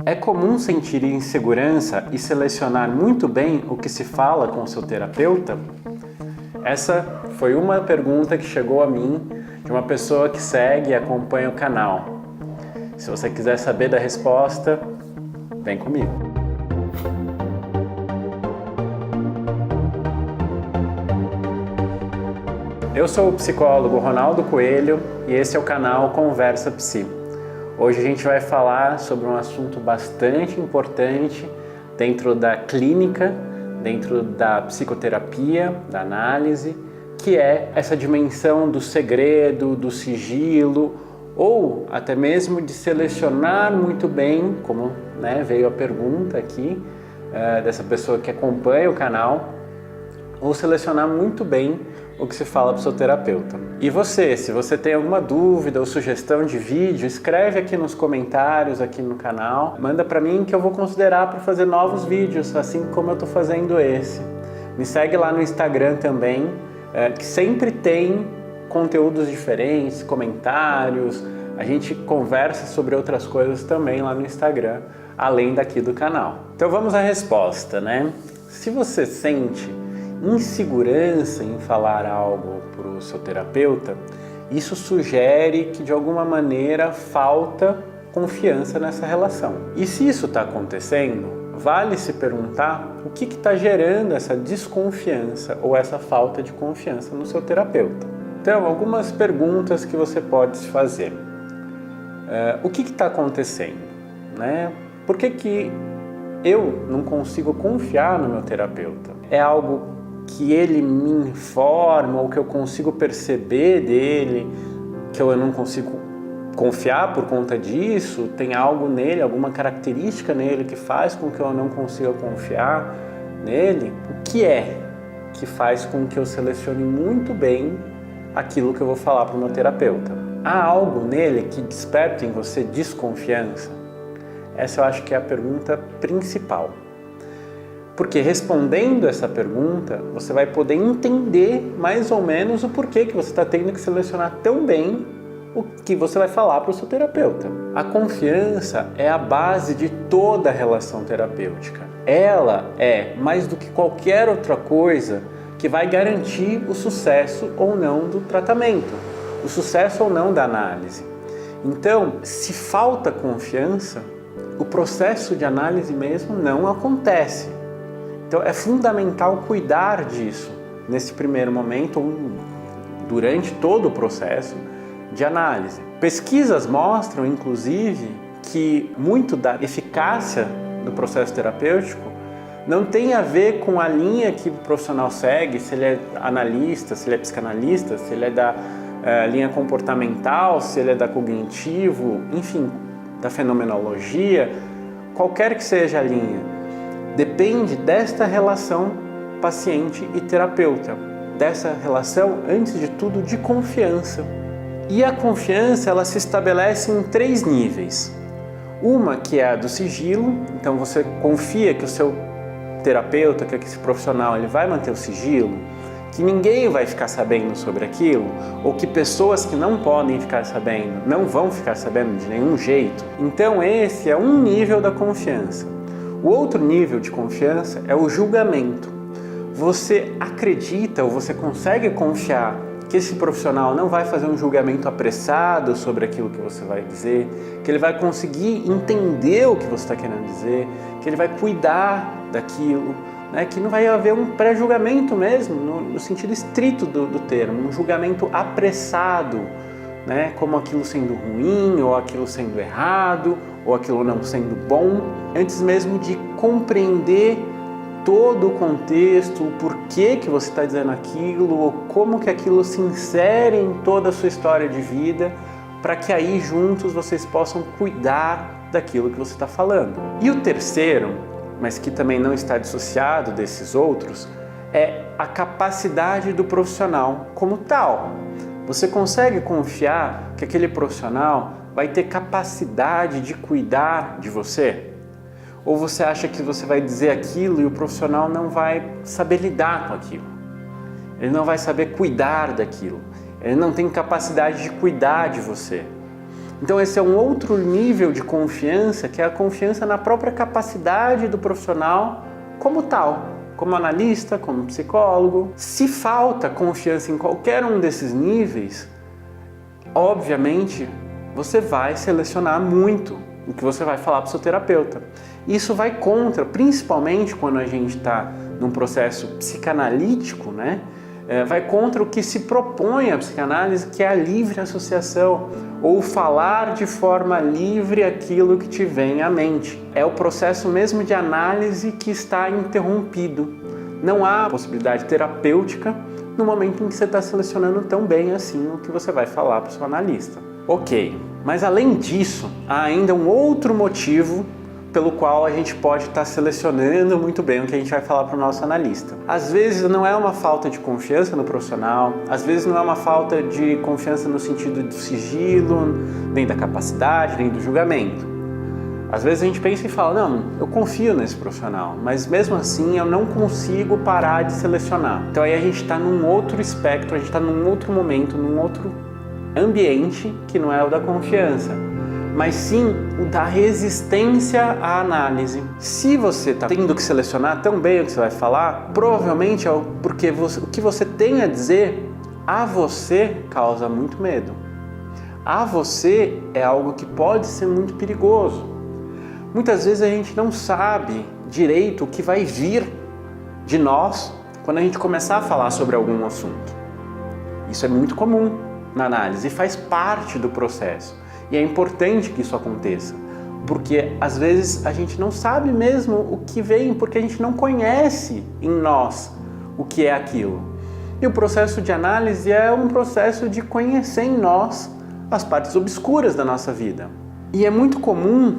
É comum sentir insegurança e selecionar muito bem o que se fala com o seu terapeuta? Essa foi uma pergunta que chegou a mim de uma pessoa que segue e acompanha o canal. Se você quiser saber da resposta, vem comigo. Eu sou o psicólogo Ronaldo Coelho e esse é o canal Conversa Psi. Hoje a gente vai falar sobre um assunto bastante importante dentro da clínica, dentro da psicoterapia, da análise, que é essa dimensão do segredo, do sigilo, ou até mesmo de selecionar muito bem, como veio a pergunta aqui dessa pessoa que acompanha o canal, ou selecionar muito bem o que se fala para o seu terapeuta. E você, se você tem alguma dúvida ou sugestão de vídeo, escreve aqui nos comentários, aqui no canal, manda para mim que eu vou considerar para fazer novos vídeos, assim como eu estou fazendo esse. Me segue lá no Instagram também, que sempre tem conteúdos diferentes, comentários, a gente conversa sobre outras coisas também lá no Instagram, além daqui do canal. Então vamos à resposta, né? Se você sente insegurança em falar algo para o seu terapeuta, isso sugere que de alguma maneira falta confiança nessa relação. E se isso está acontecendo, vale se perguntar o que está gerando essa desconfiança ou essa falta de confiança no seu terapeuta. Então, algumas perguntas que você pode se fazer. O que está acontecendo? Por que eu não consigo confiar no meu terapeuta? É algo que ele me informa ou que eu consigo perceber dele, que eu não consigo confiar por conta disso? Tem algo nele, alguma característica nele que faz com que eu não consiga confiar nele? O que é que faz com que eu selecione muito bem aquilo que eu vou falar para o meu terapeuta? Há algo nele que desperta em você desconfiança? Essa eu acho que é a pergunta principal. Porque respondendo essa pergunta, você vai poder entender mais ou menos o porquê que você está tendo que selecionar tão bem o que você vai falar para o seu terapeuta. A confiança é a base de toda a relação terapêutica. Ela é, mais do que qualquer outra coisa, que vai garantir o sucesso ou não do tratamento, o sucesso ou não da análise. Então, se falta confiança, o processo de análise mesmo não acontece. Então é fundamental cuidar disso nesse primeiro momento ou durante todo o processo de análise. Pesquisas mostram, inclusive, que muito da eficácia do processo terapêutico não tem a ver com a linha que o profissional segue, se ele é analista, se ele é psicanalista, se ele é da linha comportamental, se ele é da cognitivo, enfim, da fenomenologia, qualquer que seja a linha. Depende desta relação paciente e terapeuta, dessa relação, antes de tudo, de confiança. E a confiança, ela se estabelece em 3 níveis. Uma que é a do sigilo, então você confia que o seu terapeuta, que esse profissional, ele vai manter o sigilo, que ninguém vai ficar sabendo sobre aquilo, ou que pessoas que não podem ficar sabendo, não vão ficar sabendo de nenhum jeito. Então esse é um nível da confiança. O outro nível de confiança é o julgamento. Você acredita ou você consegue confiar que esse profissional não vai fazer um julgamento apressado sobre aquilo que você vai dizer, que ele vai conseguir entender o que você está querendo dizer, que ele vai cuidar daquilo, que não vai haver um pré-julgamento mesmo, no sentido estrito do termo, um julgamento apressado, como aquilo sendo ruim, ou aquilo sendo errado, ou aquilo não sendo bom, antes mesmo de compreender todo o contexto, o porquê que você está dizendo aquilo, ou como que aquilo se insere em toda a sua história de vida, para que aí juntos vocês possam cuidar daquilo que você está falando. E o terceiro, mas que também não está dissociado desses outros, é a capacidade do profissional como tal. Você consegue confiar que aquele profissional vai ter capacidade de cuidar de você? Ou você acha que você vai dizer aquilo e o profissional não vai saber lidar com aquilo? Ele não vai saber cuidar daquilo. Ele não tem capacidade de cuidar de você. Então esse é um outro nível de confiança, que é a confiança na própria capacidade do profissional como tal, como analista, como psicólogo. Se falta confiança em qualquer um desses níveis, obviamente você vai selecionar muito o que você vai falar para o seu terapeuta. Isso vai contra, principalmente quando a gente está num processo psicanalítico, né? Vai contra o que se propõe a psicanálise, que é a livre associação, ou falar de forma livre aquilo que te vem à mente. É o processo mesmo de análise que está interrompido. Não há possibilidade terapêutica no momento em que você está selecionando tão bem assim o que você vai falar para o seu analista. Ok, mas além disso, há ainda um outro motivo pelo qual a gente pode estar selecionando muito bem o que a gente vai falar para o nosso analista. Às vezes não é uma falta de confiança no profissional, às vezes não é uma falta de confiança no sentido do sigilo, nem da capacidade, nem do julgamento. Às vezes a gente pensa e fala, não, eu confio nesse profissional, mas mesmo assim eu não consigo parar de selecionar. Então aí a gente está num outro espectro, a gente está num outro momento, num outro ambiente que não é o da confiança, mas sim o da resistência à análise. Se você está tendo que selecionar tão bem o que você vai falar, provavelmente é porque o que você tem a dizer a você causa muito medo. A você é algo que pode ser muito perigoso. Muitas vezes a gente não sabe direito o que vai vir de nós quando a gente começar a falar sobre algum assunto. Isso é muito comum na análise e faz parte do processo. E é importante que isso aconteça, porque às vezes a gente não sabe mesmo o que vem, porque a gente não conhece em nós o que é aquilo. E o processo de análise é um processo de conhecer em nós as partes obscuras da nossa vida. E é muito comum,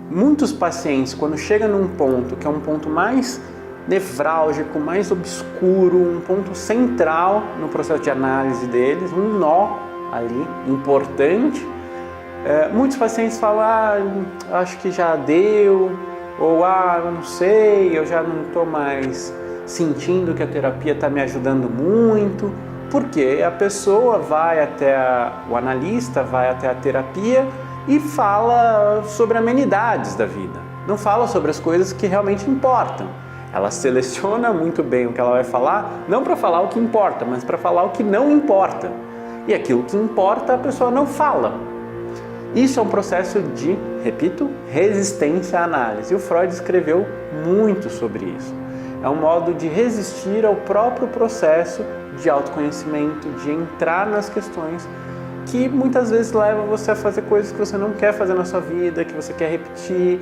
muitos pacientes, quando chegam num ponto que é um ponto mais nevrálgico, mais obscuro, um ponto central no processo de análise deles, um nó ali importante, muitos pacientes falam, acho que já deu, ou eu não sei, eu já não estou mais sentindo que a terapia está me ajudando muito, porque a pessoa vai até o analista, vai até a terapia e fala sobre amenidades da vida, não fala sobre as coisas que realmente importam. Ela seleciona muito bem o que ela vai falar, não para falar o que importa, mas para falar o que não importa. E aquilo que importa a pessoa não fala. Isso é um processo de, repito, resistência à análise. E o Freud escreveu muito sobre isso. É um modo de resistir ao próprio processo de autoconhecimento, de entrar nas questões que muitas vezes levam você a fazer coisas que você não quer fazer na sua vida, que você quer repetir.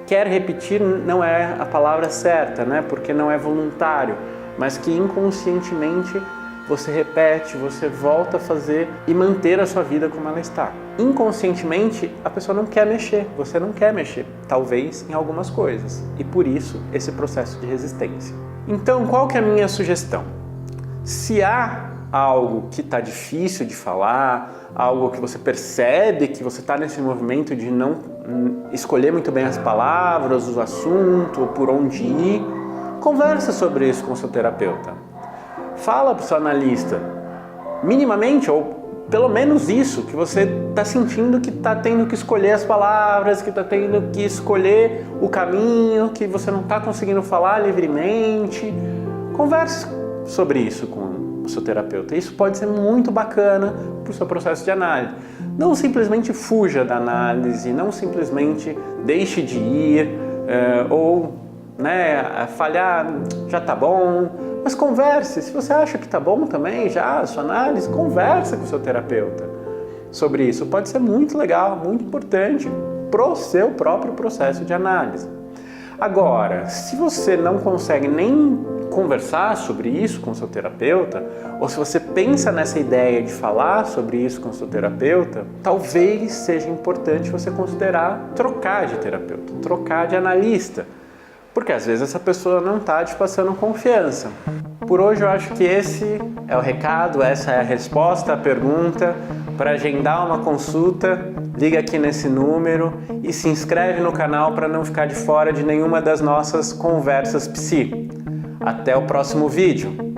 Quer repetir não é a palavra certa, né? Porque não é voluntário, mas que inconscientemente você repete, você volta a fazer e manter a sua vida como ela está. Inconscientemente, a pessoa não quer mexer, você não quer mexer, talvez em algumas coisas, e por isso esse processo de resistência. Então, qual que é a minha sugestão? Se há algo que está difícil de falar, algo que você percebe que você está nesse movimento de não escolher muito bem as palavras, o assunto, por onde ir, conversa sobre isso com o seu terapeuta. Fala para o seu analista, minimamente, ou pelo menos isso, que você está sentindo que está tendo que escolher as palavras, que está tendo que escolher o caminho, que você não está conseguindo falar livremente. Converse sobre isso com o seu terapeuta. Isso pode ser muito bacana para o seu processo de análise. Não simplesmente fuja da análise, não simplesmente deixe de ir, ou falhar, já está bom. Mas converse, se você acha que está bom também já a sua análise, conversa com o seu terapeuta sobre isso. Pode ser muito legal, muito importante para o seu próprio processo de análise. Agora, se você não consegue nem conversar sobre isso com o seu terapeuta, ou se você pensa nessa ideia de falar sobre isso com o seu terapeuta, talvez seja importante você considerar trocar de terapeuta, trocar de analista. Porque às vezes essa pessoa não está te passando confiança. Por hoje eu acho que esse é o recado, essa é a resposta à pergunta. Para agendar uma consulta, liga aqui nesse número e se inscreve no canal para não ficar de fora de nenhuma das nossas conversas psi. Até o próximo vídeo!